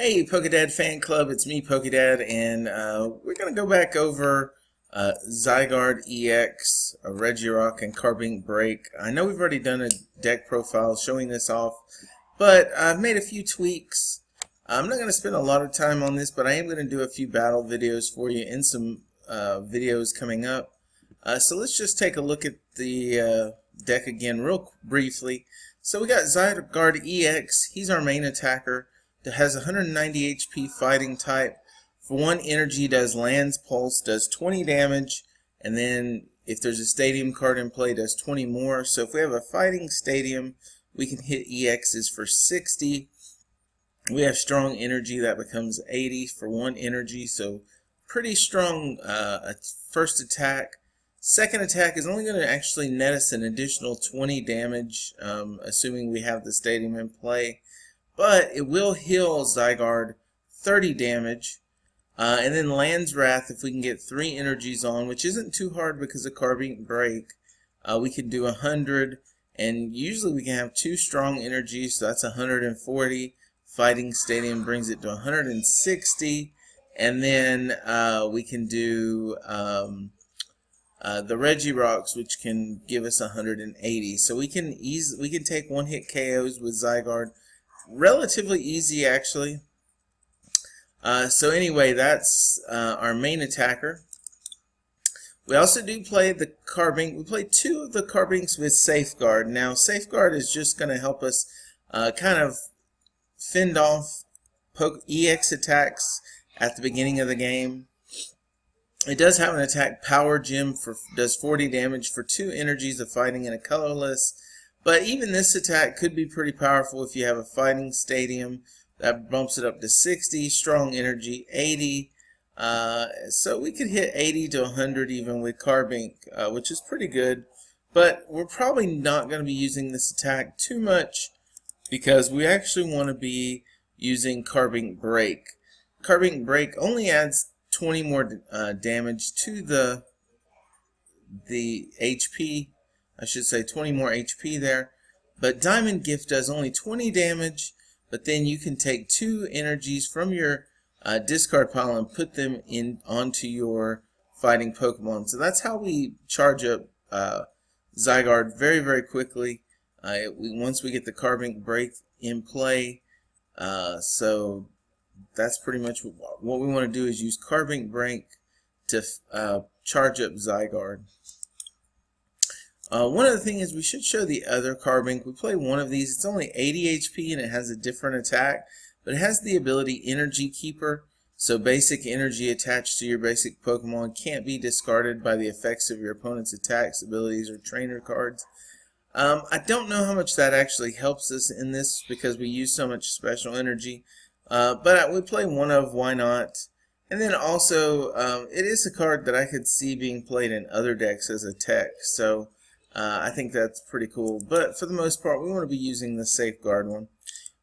Hey, Pokedad fan club, it's me, Pokedad, and we're going to go back over Zygarde EX, Regirock, and Carbink Break. I know we've already done a deck profile showing this off, but I've made a few tweaks. I'm not going to spend a lot of time on this, but I am going to do a few battle videos for you and some videos coming up. So let's just take a look at the deck again real briefly. So we got Zygarde EX, he's our main attacker. That has 190 HP fighting type. For 1 energy does Lands Pulse, does 20 damage, and then if there's a stadium card in play does 20 more. So if we have a fighting stadium, we can hit EXs for 60. We have strong energy, that becomes 80 for 1 energy, so pretty strong first attack. Second attack is only going to actually net us an additional 20 damage, assuming we have the stadium in play. But it will heal Zygarde 30 damage. And then Land's Wrath, if we can get 3 energies on, which isn't too hard because of Carbink Break, we can do 100. And usually we can have 2 strong energies, so that's 140. Fighting Stadium brings it to 160. And then we can do the Regirocks, which can give us 180. So we can take 1-hit KOs with Zygarde. Relatively easy, actually. So anyway, that's our main attacker. We also do play the Carbink. We play 2 of the Carbinks with Safeguard. Now, Safeguard is just going to help us kind of fend off EX attacks at the beginning of the game. It does have an attack Power Gem, does 40 damage for 2 energies of fighting and a colorless. But even this attack could be pretty powerful if you have a fighting stadium. That bumps it up to 60, strong energy 80. So we could hit 80 to 100 even with Carbink, which is pretty good. But we're probably not going to be using this attack too much because we actually want to be using Carbink Break. Carbink Break only adds 20 more damage to the HP. I should say 20 more HP there. But Diamond Gift does only 20 damage, but then you can take 2 energies from your discard pile and put them onto your fighting Pokemon. So that's how we charge up Zygarde very, very quickly once we get the Carbink Break in play. So that's pretty much what we want to do, is use Carbink Break to charge up Zygarde. One other thing is we should show the other Carbink. We play one of these. It's only 80 HP and it has a different attack, but it has the ability Energy Keeper. So basic energy attached to your basic Pokemon can't be discarded by the effects of your opponent's attacks, abilities, or trainer cards. I don't know how much that actually helps us in this because we use so much special energy, but we play one of, why not? And then also, it is a card that I could see being played in other decks as a tech, so I think that's pretty cool. But for the most part, we want to be using the Safeguard one.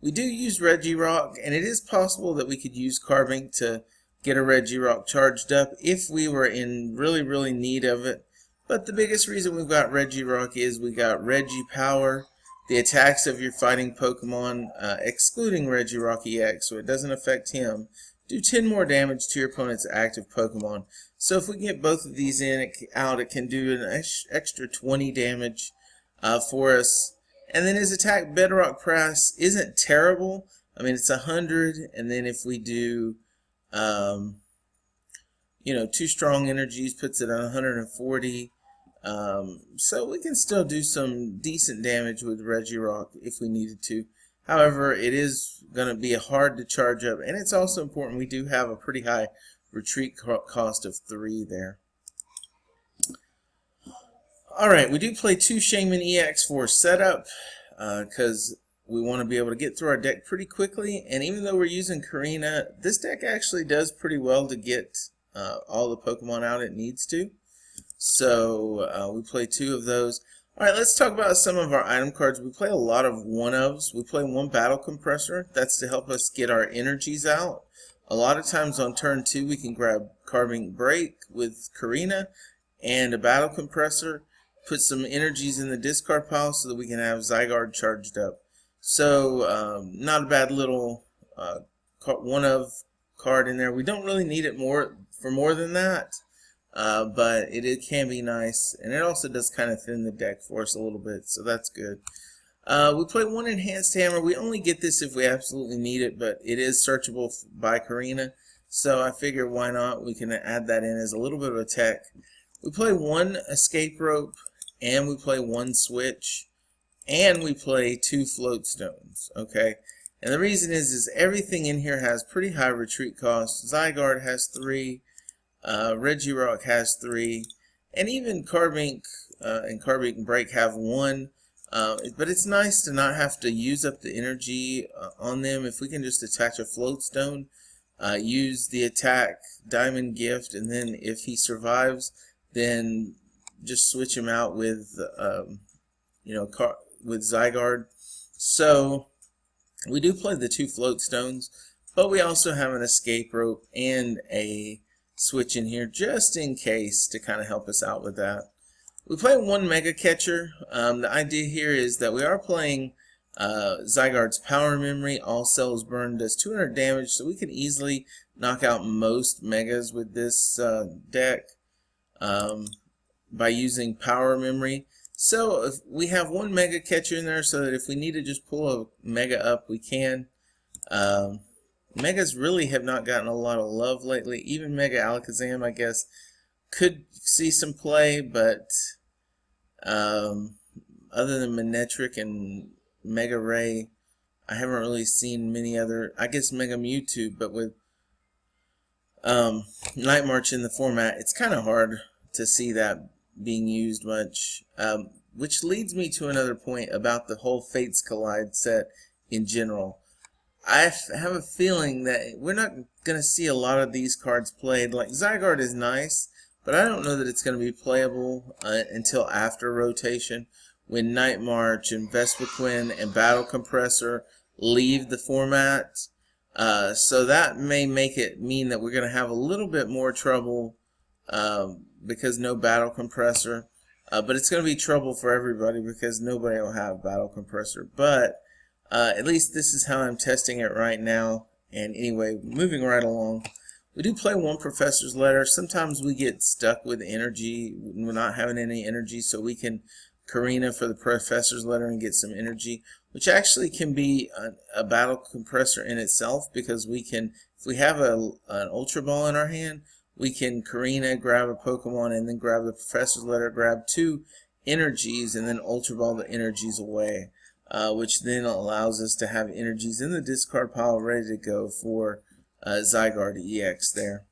We do use Regirock, and it is possible that we could use Carbink to get a Regirock charged up if we were in really, really need of it. But the biggest reason we've got Regirock is we got Regipower, the attacks of your fighting Pokemon, excluding Regirock EX, so it doesn't affect him, do 10 more damage to your opponent's active Pokemon. So if we get both of these out, it can do an extra 20 damage for us. And then his attack Bedrock Press isn't terrible. I mean, it's 100, and then if we do, 2 strong energies, puts it on 140. So we can still do some decent damage with Regirock if we needed to. However, it is going to be hard to charge up, and it's also important we do have a pretty high retreat cost of 3 there. Alright, we do play 2 Shaymin EX for setup because we want to be able to get through our deck pretty quickly, and even though we're using Karina, this deck actually does pretty well to get all the Pokemon out it needs to. So we play 2 of those. Alright, let's talk about some of our item cards. We play a lot of one-ofs. We play 1 Battle Compressor. That's to help us get our energies out. A lot of times on turn 2 we can grab Carbink Break with Karina and a Battle Compressor, put some energies in the discard pile so that we can have Zygarde charged up. So not a bad little one of card in there. We don't really need it for more than that, but it can be nice, and it also does kind of thin the deck for us a little bit, so that's good. We play one enhanced hammer. We only get this if we absolutely need it, but it is searchable by Karina, so I figure why not? We can add that in as a little bit of a tech. We play one escape rope, and we play one switch, and we play 2 float stones. Okay, and the reason is everything in here has pretty high retreat costs. Zygarde has 3, Regirock has 3, and even Carbink and Carbink Break have 1. But it's nice to not have to use up the energy on them. If we can just attach a float stone, use the attack diamond gift, and then if he survives, then just switch him out with with Zygarde. So we do play the 2 float stones, but we also have an escape rope and a switch in here just in case to kind of help us out with that. We play one Mega Catcher. The idea here is that we are playing Zygarde's Power Memory. All cells burned does 200 damage, so we can easily knock out most Megas with this deck by using Power Memory. So if we have one Mega Catcher in there, so that if we need to just pull a Mega up, we can. Megas really have not gotten a lot of love lately. Even Mega Alakazam, I guess, could see some play, but other than Manectric and Mega Ray, I haven't really seen many other. I guess Mega Mewtwo, but with Night March in the format, it's kind of hard to see that being used much. Which leads me to another point about the whole Fates Collide set in general. I have a feeling that we're not going to see a lot of these cards played. Like Zygarde is nice, but I don't know that it's going to be playable until after rotation, when Night March and Vespiquen and Battle Compressor leave the format. So that may make it mean that we're going to have a little bit more trouble because no Battle Compressor. But it's going to be trouble for everybody because nobody will have Battle Compressor. But at least this is how I'm testing it right now. And anyway, moving right along. We do play one Professor's Letter. Sometimes we get stuck with energy. We're not having any energy, so we can Karina for the Professor's Letter and get some energy, which actually can be a Battle Compressor in itself, because we can, if we have an Ultra Ball in our hand, we can Karina, grab a Pokemon, and then grab the Professor's Letter, grab 2 energies, and then Ultra Ball the energies away, which then allows us to have energies in the discard pile ready to go for Zygarde EX there.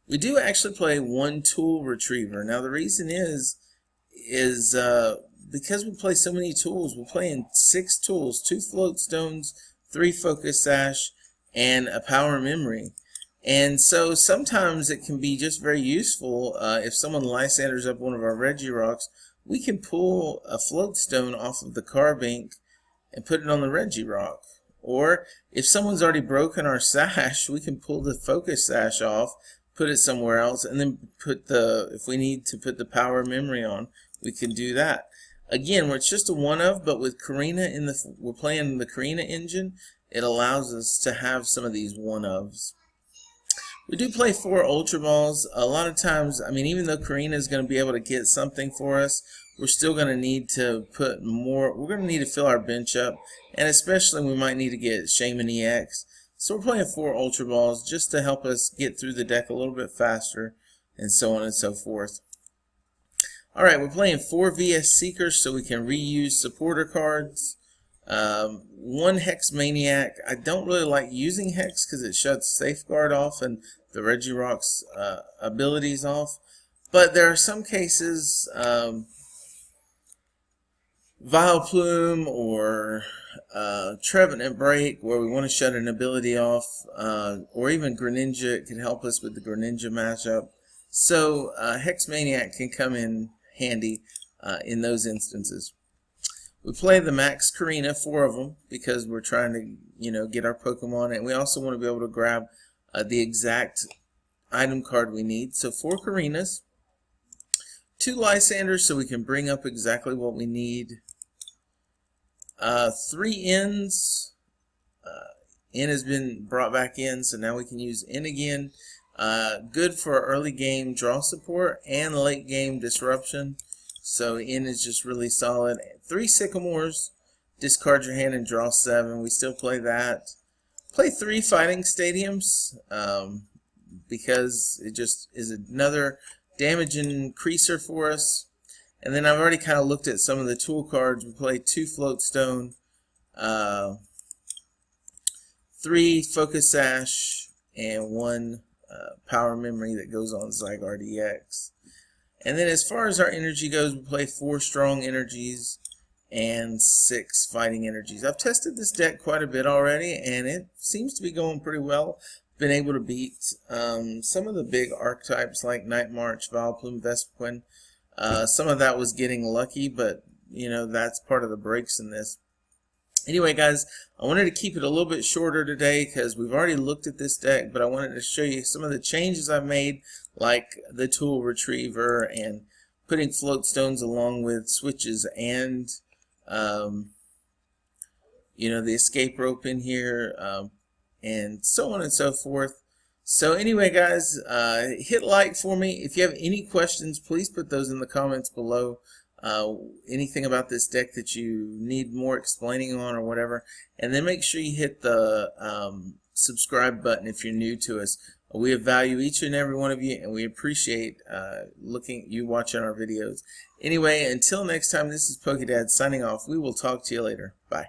We do actually play one Tool Retriever. Now the reason is because we play so many tools. We're playing 6 tools, 2 Float Stones, 3 Focus Sash, and a Power Memory. And so sometimes it can be just very useful if someone Lysanders up one of our Regirocks, we can pull a Float Stone off of the Carbink and put it on the Regirock. Or if someone's already broken our Sash, we can pull the Focus Sash off, put it somewhere else, and then put the, if we need to put the Power Memory on, we can do that. Again, it's just a one-of, but with Karina we're playing the Karina engine, it allows us to have some of these one-ofs. We do play 4 Ultra Balls. A lot of times, I mean, even though Karina is going to be able to get something for us, we're still going to need to put more. We're going to need to fill our bench up, and especially we might need to get Shaman EX. So we're playing 4 Ultra Balls just to help us get through the deck a little bit faster, and so on and so forth. Alright, we're playing 4 VS Seekers so we can reuse supporter cards. 1 Hex Maniac. I don't really like using Hex because it shuts Safeguard off and the Regirock's abilities off. But there are some cases, Vileplume or Trevenant Break, where we want to shut an ability off, or even Greninja. It can help us with the Greninja matchup. So Hex Maniac can come in handy in those instances. We play the Max Karina, 4 of them, because we're trying to, get our Pokemon, and we also want to be able to grab the exact item card we need. So 4 Karinas, 2 Lysanders, so we can bring up exactly what we need. 3 Ns, N has been brought back in, so now we can use N again. Good for early game draw support and late game disruption. So N is just really solid. 3 Sycamores, discard your hand and draw 7. We still play that. Play 3 Fighting Stadiums because it just is another damage increaser for us. And then I've already kind of looked at some of the tool cards. We play 2 Floatstone, 3 Focus Sash, and 1 Power Memory that goes on Zygarde EX. And then as far as our energy goes, we play 4 Strong Energies and 6 Fighting Energies. I've tested this deck quite a bit already, and it seems to be going pretty well. Been able to beat some of the big archetypes like Night March, Vileplume, Vespiquen. Some of that was getting lucky, but you know, that's part of the breaks in this. Anyway, guys, I wanted to keep it a little bit shorter today because we've already looked at this deck, but I wanted to show you some of the changes I've made, like the Tool Retriever and putting Floatstones along with switches and you know, the escape rope in here, and so on and so forth. So anyway, guys, hit like for me. If you have any questions, please put those in the comments below. Anything about this deck that you need more explaining on or whatever. And then make sure you hit the subscribe button if you're new to us. We value each and every one of you, and we appreciate you watching our videos. Anyway, until next time, this is Pokedad signing off. We will talk to you later. Bye.